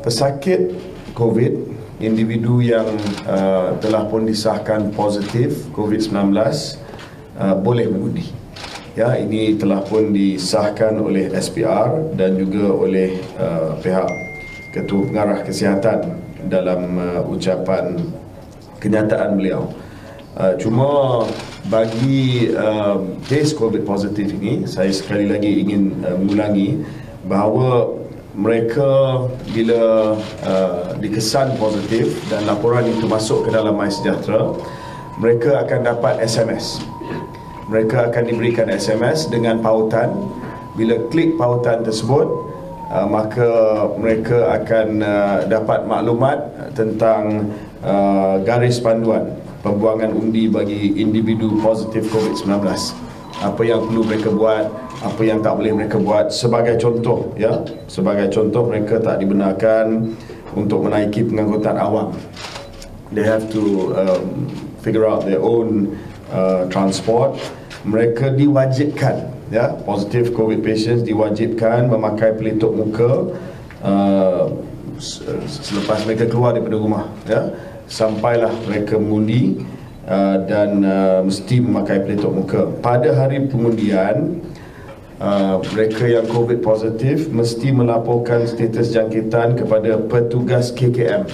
pesakit COVID, individu yang telah pun disahkan positif COVID-19 boleh mengundi. Ya, ini telah pun disahkan oleh SPR dan juga oleh pihak Ketua Pengarah Kesihatan dalam ucapan kenyataan beliau. Cuma bagi kes COVID positif ini, saya sekali lagi ingin mengulangi bahawa mereka bila dikesan positif dan laporan itu masuk ke dalam MySejahtera, mereka akan dapat SMS. Mereka akan diberikan SMS dengan pautan. Bila klik pautan tersebut, maka mereka akan dapat maklumat tentang garis panduan pembuangan undi bagi individu positif COVID-19. Apa yang perlu mereka buat, apa yang tak boleh mereka buat. Sebagai contoh, ya, sebagai contoh, mereka tak dibenarkan untuk menaiki pengangkutan awam. They have to figure out their own transport. Mereka diwajibkan, ya, positif COVID patients diwajibkan memakai pelitup muka selepas mereka keluar daripada rumah, ya, sampailah mereka mengundi dan mesti memakai pelitup muka. Pada hari pengundian, mereka yang COVID positif mesti melaporkan status jangkitan kepada petugas KKM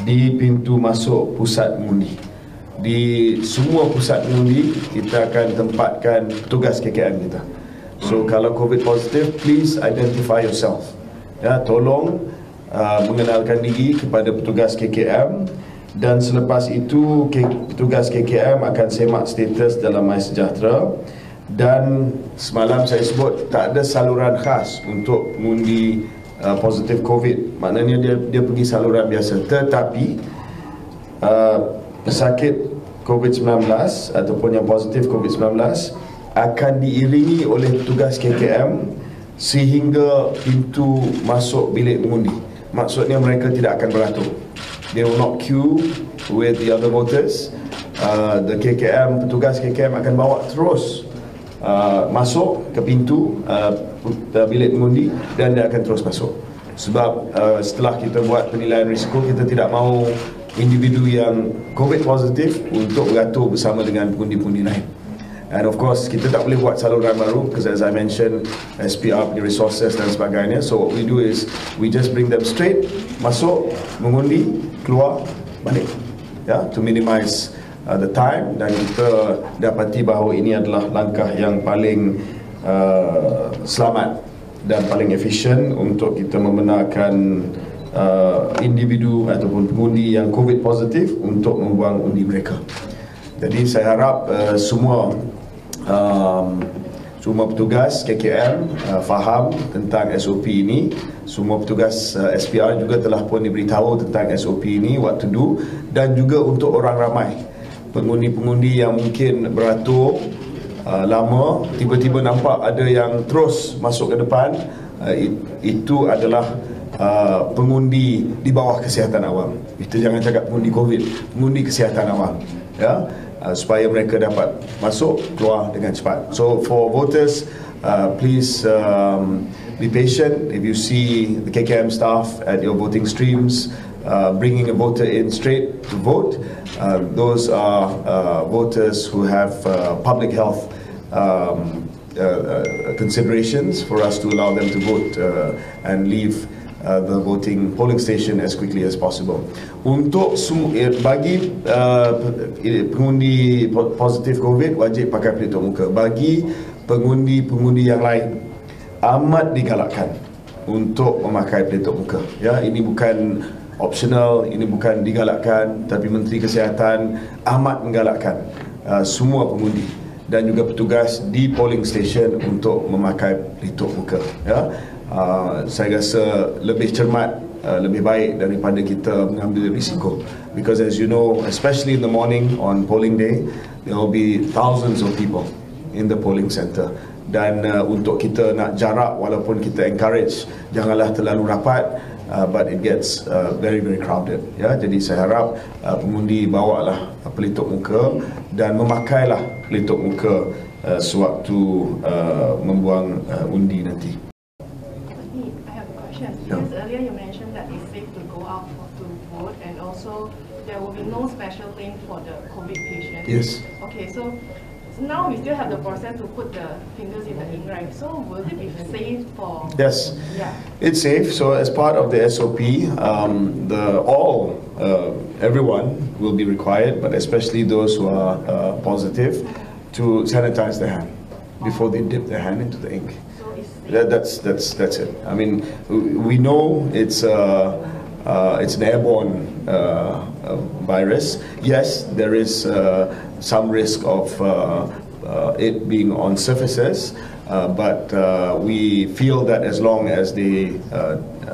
di pintu masuk pusat mengundi. Di semua pusat mengundi kita akan tempatkan petugas KKM kita. So kalau COVID positif, please identify yourself. Ya, tolong mengenalkan diri kepada petugas KKM. Dan selepas itu petugas KKM akan semak status dalam MySejahtera. Dan semalam saya sebut tak ada saluran khas untuk mengundi positif COVID. Maknanya dia pergi saluran biasa. Tetapi pesakit COVID-19 ataupun yang positif COVID-19 akan diiringi oleh petugas KKM sehingga pintu masuk bilik mengundi. Maksudnya mereka tidak akan beratur. They will not queue with the other voters. The KKM, petugas KKM akan bawa terus masuk ke pintu bilik mengundi dan dia akan terus masuk. Sebab setelah kita buat penilaian risiko, kita tidak mahu individu yang COVID positif untuk beratur bersama dengan pengundi-pengundi lain. And of course, kita tak boleh buat saluran baru because as I mentioned, SPR punya resources dan sebagainya. So what we do is we just bring them straight, masuk, mengundi, keluar, balik, ya, to minimize the time. Dan kita dapati bahawa ini adalah langkah yang paling selamat dan paling efisien untuk kita membenarkan individu ataupun pengundi yang COVID positif untuk membuang undi mereka. Jadi saya harap semua petugas KKM faham tentang SOP ini. Semua petugas SPR juga telah pun diberitahu tentang SOP ini, what to do. Dan juga untuk orang ramai, pengundi-pengundi yang mungkin beratur lama, tiba-tiba nampak ada yang terus masuk ke depan, itu adalah pengundi di bawah kesihatan awam. Kita jangan cakap pengundi COVID, pengundi kesihatan awam, ya, supaya mereka dapat masuk keluar dengan cepat. So for voters, please be patient. If you see the KKM staff at your voting streams bringing a voter in straight to vote, those are voters who have public health considerations for us to allow them to vote and leave the voting polling station as quickly as possible. Untuk bagi pengundi positif COVID, wajib pakai pelitup muka. Bagi pengundi-pengundi yang lain, amat digalakkan untuk memakai pelitup muka. Ya, ini bukan optional, ini bukan digalakkan, tapi Menteri Kesihatan amat menggalakkan semua pengundi dan juga petugas di polling station untuk memakai pelitup muka. Ya, saya rasa lebih cermat, lebih baik daripada kita mengambil risiko. Because as you know, especially in the morning on polling day, there will be thousands of people in the polling center. Dan untuk kita nak jarak, walaupun kita encourage janganlah terlalu rapat, but it gets very crowded. Ya, jadi saya harap pengundi bawalah pelitup muka dan memakailah pelitup muka sewaktu membuang undi nanti. I have a question. Because earlier you mentioned that it's safe to go out to vote, and also there will be no special lane for the COVID patients. Yes. Okay, so now we still have the process to put the fingers in the ink, right? So will it be safe for? Yes. Yeah. It's safe. So as part of the SOP, everyone will be required, but especially those who are positive, to sanitize their hand before they dip their hand into the ink. So it's safe. That's it. I mean, we know it's an airborne virus. Yes, there is some risk of it being on surfaces, but we feel that as long as they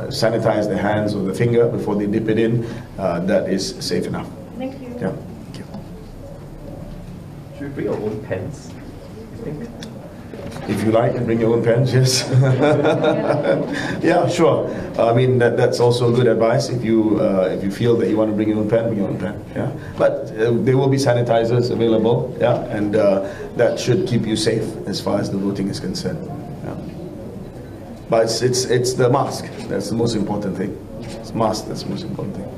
sanitize their hands or the finger before they dip it in, that is safe enough. Thank you. Yeah. Thank you. Should we bring our own pens, you think? If you like, bring your own pens, yes. Yeah, sure. I mean, that's also good advice. If you feel that you want to bring your own pen, bring your own pen. Yeah. But there will be sanitizers available. Yeah, and that should keep you safe as far as the voting is concerned. Yeah. But it's the mask. That's the most important thing. It's mask. That's the most important thing.